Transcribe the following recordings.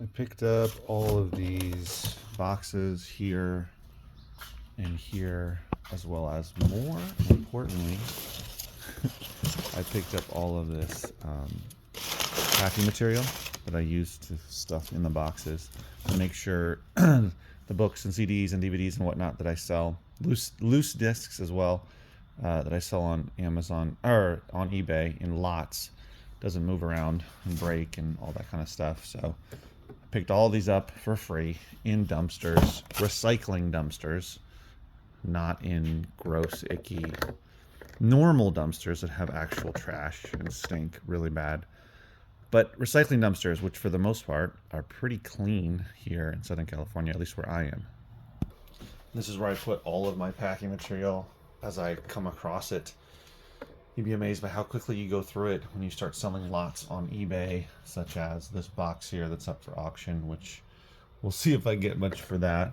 I picked up all of these boxes here and here, as well as more importantly, I picked up all of this packing material that I use to stuff in the boxes to make sure the books and CDs and DVDs and whatnot that I sell, loose discs as well, that I sell on Amazon or on eBay in lots, doesn't move around and break and all that kind of stuff. So I picked all these up for free in dumpsters, recycling dumpsters, not in gross, icky, normal dumpsters that have actual trash and stink really bad. But recycling dumpsters, which for the most part are pretty clean here in Southern California, at least where I am. This is where I put all of my packing material as I come across it. You'd be amazed by how quickly you go through it when you start selling lots on eBay, such as this box here that's up for auction, which we'll see if I get much for that.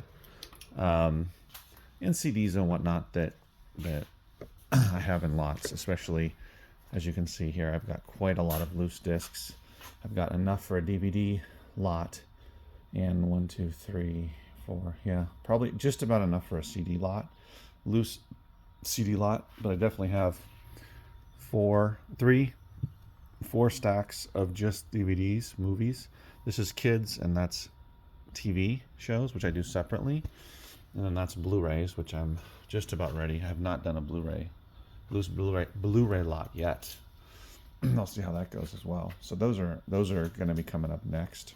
And CDs and whatnot that I have in lots, especially as you can see here, I've got quite a lot of loose discs. I've got enough for a DVD lot, and 1, 2, 3, 4, yeah, probably just about enough for a CD lot, loose CD lot, but I definitely have four stacks of just DVDs, movies. This is kids, and that's TV shows, which I do separately. And then that's Blu-rays, which I'm just about ready. I have not done a loose Blu-ray lot yet. I'll see how that goes as well. So those are going to be coming up next.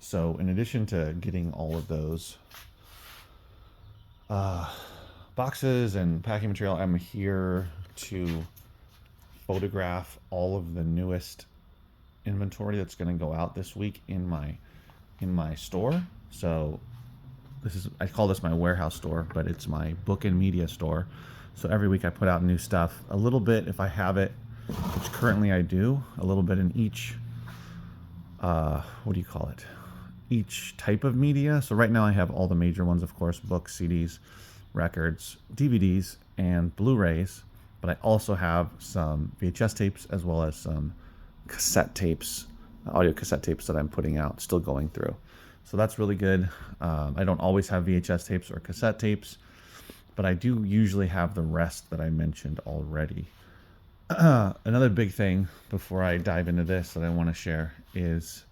So in addition to getting all of those boxes and packing material, I'm here to photograph all of the newest inventory that's going to go out this week in my store. So I call this my warehouse store, but it's my book and media store. So every week I put out new stuff, a little bit if I have it, which currently I do, a little bit in each, each type of media. So right now I have all the major ones, of course, books, CDs, records, DVDs, and Blu-rays. But I also have some VHS tapes as well as some cassette tapes, audio cassette tapes that I'm putting out, still going through. So that's really good. I don't always have VHS tapes or cassette tapes, but I do usually have the rest that I mentioned already. Another big thing before I dive into this that I want to share is,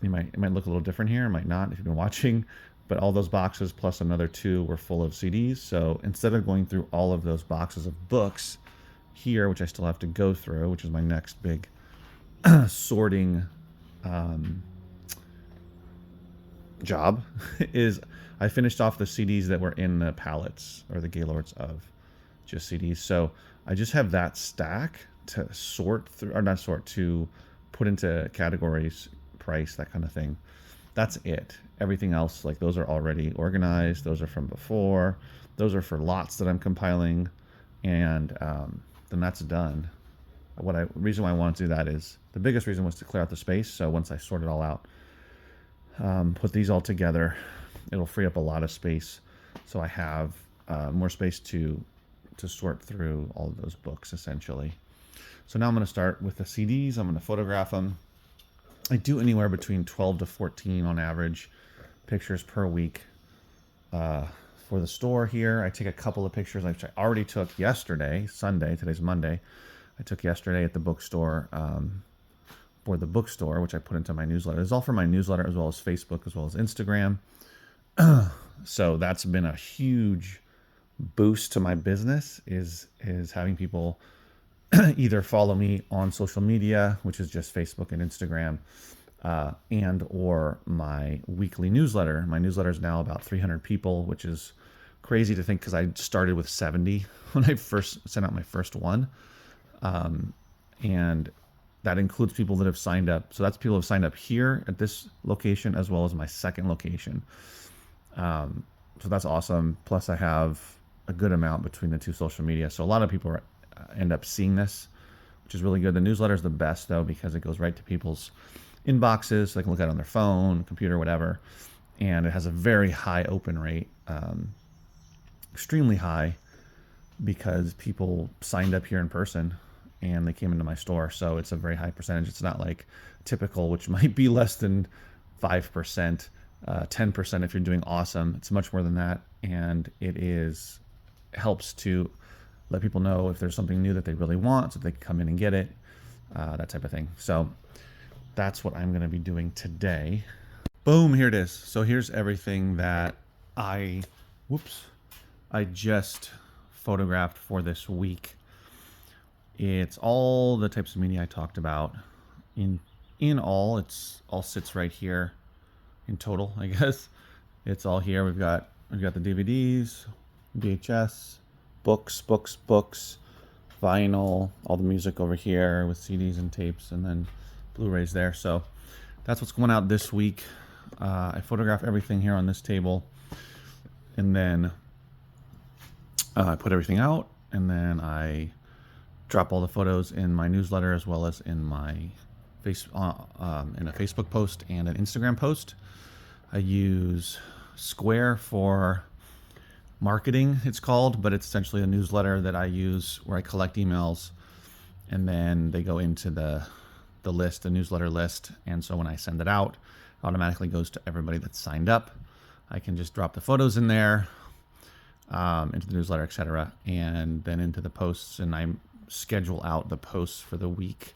it might look a little different here, it might not if you've been watching, but all those boxes plus another 2 were full of CDs. So instead of going through all of those boxes of books here, which I still have to go through, which is my next big sorting job, is I finished off the CDs that were in the pallets or the Gaylords of just CDs. So I just have that stack to sort through, or not sort, to put into categories, price, that kind of thing. That's it. Everything else, like those are already organized. Those are from before. Those are for lots that I'm compiling, and then that's done. Reason why I wanted to do that is, the biggest reason was to clear out the space. So once I sort it all out, put these all together, it'll free up a lot of space. So I have more space to sort through all of those books, essentially. So now I'm going to start with the CDs. I'm going to photograph them. I do anywhere between 12 to 14 on average pictures per week. For the store here, I take a couple of pictures, which I already took yesterday, Sunday, today's Monday. I took yesterday at the bookstore, for the bookstore, which I put into my newsletter. It's all for my newsletter, as well as Facebook, as well as Instagram. So that's been a huge boost to my business, is having people either follow me on social media, which is just Facebook and Instagram, and or my weekly newsletter. My newsletter is now about 300 people, which is crazy to think, because I started with 70 when I first sent out my first one. And that includes people that have signed up. So that's people who have signed up here at this location, as well as my second location. So that's awesome. Plus I have a good amount between the two social media. So a lot of people end up seeing this, which is really good. The newsletter is the best, though, because it goes right to people's inboxes. So they can look at it on their phone, computer, whatever. And it has a very high open rate, extremely high, because people signed up here in person and they came into my store. So it's a very high percentage. It's not like typical, which might be less than 5%, 10% if you're doing awesome. It's much more than that, and it helps to let people know if there's something new that they really want, so they can come in and get it, that type of thing. So that's what I'm going to be doing today. Boom, here it is. So here's everything that I just photographed for this week. It's all the types of media I talked about. In all, it's all sits right here. In total, I guess it's all here. We've got the DVDs, VHS, books, vinyl, all the music over here with CDs and tapes, and then Blu-rays there. So that's what's going out this week. I photograph everything here on this table, and then I put everything out, and then I drop all the photos in my newsletter as well as in my in a Facebook post and an Instagram post. I use Square for marketing, it's called, but it's essentially a newsletter that I use where I collect emails, and then they go into the list, the newsletter list. And so when I send it out, it automatically goes to everybody that's signed up. I can just drop the photos in there, into the newsletter, etc., and then into the posts, and I schedule out the posts for the week.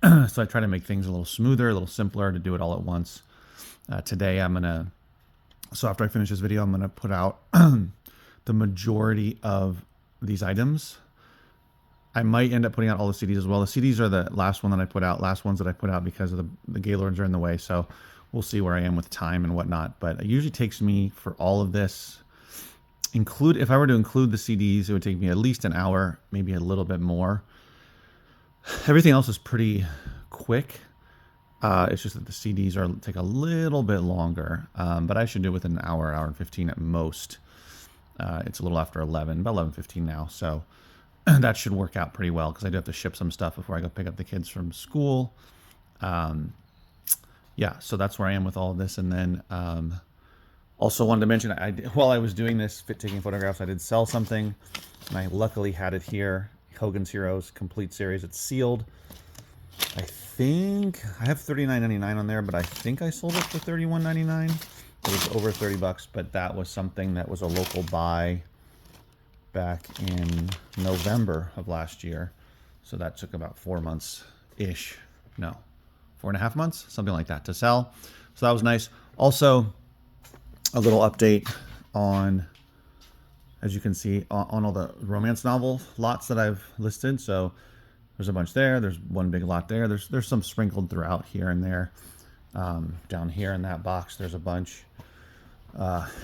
So I try to make things a little smoother, a little simpler, to do it all at once. Today so after I finish this video, I'm gonna put out the majority of these items. I might end up putting out all the CDs as well. The CDs are the last ones that I put out because of the Gaylords are in the way. So we'll see where I am with time and whatnot. But it usually takes me, for all of this, if I were to include the CDs, it would take me at least an hour, maybe a little bit more. Everything else is pretty quick. It's just that the CDs take a little bit longer, but I should do it within an hour and 15 at most. It's a little after 11, about 11:15 now, so that should work out pretty well, because I do have to ship some stuff before I go pick up the kids from school. Yeah, so that's where I am with all of this. And then also wanted to mention, while I was doing this, taking photographs, I did sell something, and I luckily had it here. Hogan's Heroes Complete Series. It's sealed. I think I have $39.99 on there, but I think I sold it for $31.99. It was over $30, but that was something that was a local buy back in November of last year. So that took about 4 months-ish. No, 4.5 months, something like that, to sell. So that was nice. Also, a little update on, as you can see, on all the romance novel lots that I've listed. So there's a bunch there. There's one big lot there. There's some sprinkled throughout here and there. Down here in that box, there's a bunch.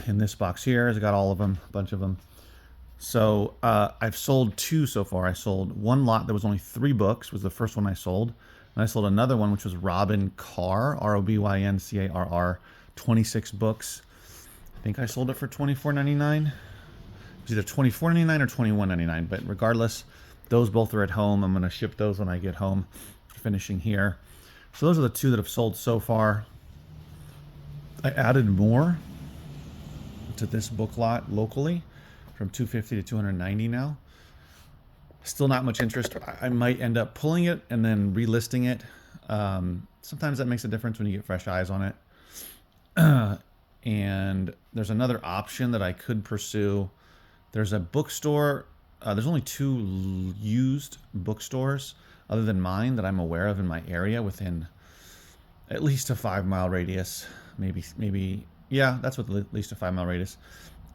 In this box here, it's got all of them, a bunch of them. So I've sold 2 so far. I sold one lot that was only 3 books, was the first one I sold. And I sold another one, which was Robyn Carr, Robyncarr, 26 books. I think I sold it for $24.99. It was either $24.99 or $21.99, but regardless, those both are at home. I'm going to ship those when I get home, finishing here. So those are the 2 that have sold so far. I added more to this book lot locally, from $250 to $290 now. Still not much interest. I might end up pulling it and then relisting it. Sometimes that makes a difference when you get fresh eyes on it. And there's another option that I could pursue. There's a bookstore. There's only 2 used bookstores other than mine that I'm aware of in my area, within at least a 5-mile radius. Maybe, yeah, that's with at least a 5-mile radius.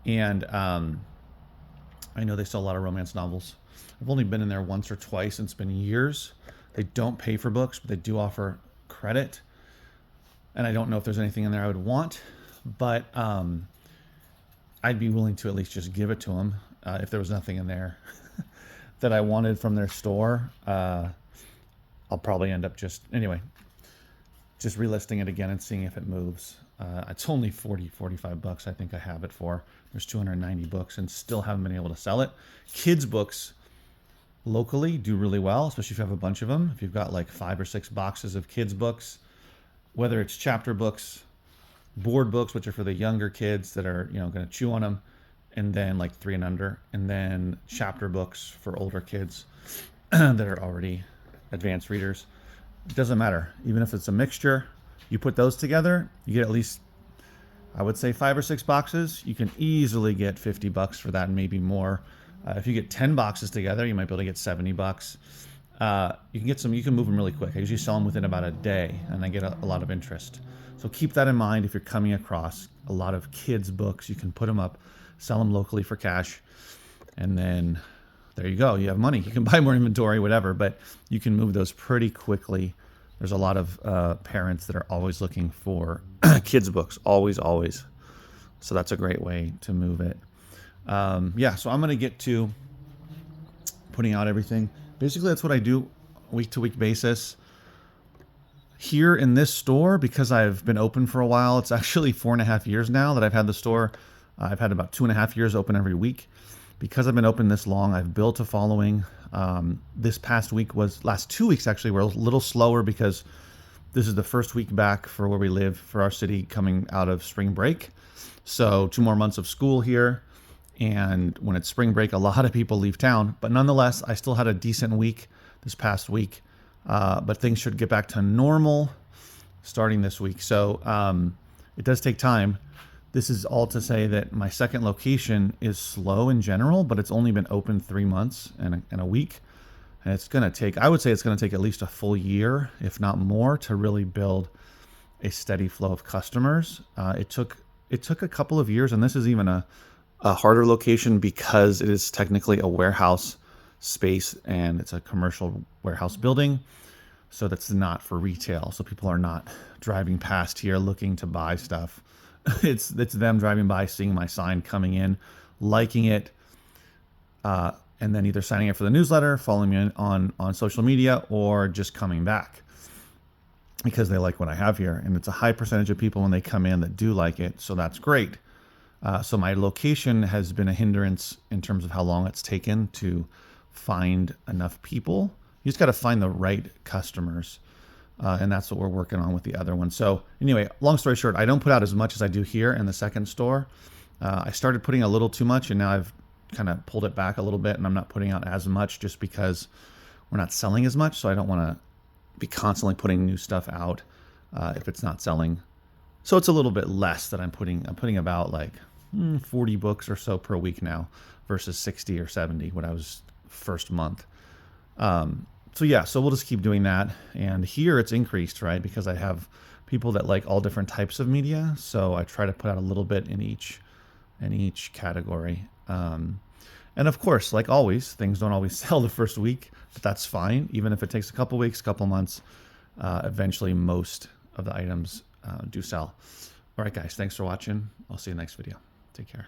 And I know they sell a lot of romance novels. I've only been in there once or twice, and it's been years. They don't pay for books, but they do offer credit. And I don't know if there's anything in there I would want, but I'd be willing to at least just give it to them if there was nothing in there that I wanted from their store. I'll probably end up just relisting it again and seeing if it moves. It's only $45 I think I have it for. There's 290 books, and still haven't been able to sell it. Kids books locally do really well, especially if you have a bunch of them. If you've got like 5 or 6 boxes of kids books, whether it's chapter books, board books, which are for the younger kids that are, going to chew on them, and then like 3 and under, and then chapter books for older kids. that are already advanced readers. It doesn't matter. Even if it's a mixture, you put those together, you get at least, I would say, 5 or 6 boxes. You can easily get $50 for that and maybe more. If you get 10 boxes together, you might be able to get $70. You can get some, you can move them really quick. I usually sell them within about a day and I get a lot of interest. So keep that in mind if you're coming across a lot of kids' books. You can put them up, sell them locally for cash, and then there you go. You have money. You can buy more inventory, whatever, but you can move those pretty quickly. There's a lot of parents that are always looking for kids' books, always. So that's a great way to move it. Yeah, so I'm going to get to putting out everything. Basically, that's what I do week-to-week basis. Here in this store, because I've been open for a while, it's actually 4.5 years now that I've had the store. I've had about 2.5 years open every week. Because I've been open this long, I've built a following. This past week last 2 weeks actually were a little slower because this is the first week back for where we live for our city coming out of spring break. So 2 more months of school here. And when it's spring break, a lot of people leave town. But nonetheless, I still had a decent week this past week. But things should get back to normal starting this week. So it does take time. This is all to say that my second location is slow in general, but it's only been open 3 months and a week. And it's going to take, I would say it's going to take at least a full year, if not more, to really build a steady flow of customers. It took a couple of years, and this is even a harder location because it is technically a warehouse space and it's a commercial warehouse building. So that's not for retail. So people are not driving past here looking to buy stuff. It's them driving by, seeing my sign, coming in, liking it, and then either signing up for the newsletter, following me on social media, or just coming back because they like what I have here. And it's a high percentage of people when they come in that do like it. So that's great. So my location has been a hindrance in terms of how long it's taken to find enough people. You just got to find the right customers. And that's what we're working on with the other one. So anyway, long story short, I don't put out as much as I do here in the second store. I started putting a little too much, and now I've kind of pulled it back a little bit, and I'm not putting out as much just because we're not selling as much. So I don't want to be constantly putting new stuff out if it's not selling. So it's a little bit less that I'm putting about like 40 books or so per week now versus 60 or 70 when I was first month. So yeah, so we'll just keep doing that. And here it's increased, right? Because I have people that like all different types of media. So I try to put out a little bit in each category. And of course, like always, things don't always sell the first week, but that's fine. Even if it takes a couple weeks, couple months, eventually most of the items do sell. All right, guys, thanks for watching. I'll see you next video. Take care.